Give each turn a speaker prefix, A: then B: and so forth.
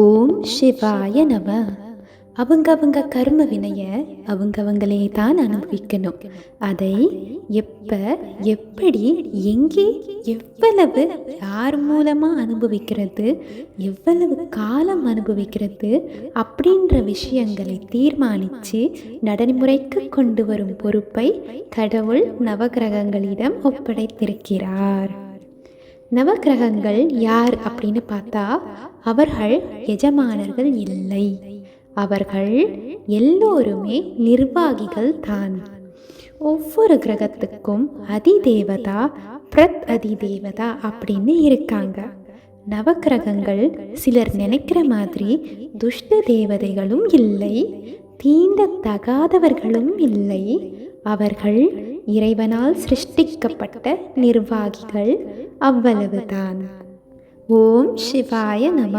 A: ஓம் சிவாய நம. அவங்க கர்ம வினைய அவங்களே தான் அனுபவிக்கணும். அதை எப்ப, எப்படி, எங்கே, எவ்வளவு, யார் மூலமா அனுபவிக்கிறது, எவ்வளவு காலம் அனுபவிக்கிறது அப்படின்ற விஷயங்களை தீர்மானித்து நடைமுறைக்கு கொண்டு வரும் பொறுப்பை கடவுள் நவகிரகங்களிடம் ஒப்படைத்திருக்கிறார். நவகிரகங்கள் யார் அப்படின்னு பார்த்தா, அவர்கள் எஜமானர்கள் இல்லை. அவர்கள் எல்லோருமே நிர்வாகிகள் தான். ஒவ்வொரு கிரகத்துக்கும் அதிதேவதா, பிரத் அதிதேவதா அப்படின்னு இருக்காங்க. நவகிரகங்கள் சிலர் நினைக்கிற மாதிரி துஷ்ட தேவதைகளும் இல்லை, தீண்டத்தகாதவர்களும் இல்லை. அவர்கள் இறைவனால் சிருஷ்டிக்கப்பட்ட நிர்வாகிகள், அவ்வளவுதான். ஓம் சிவாய நம.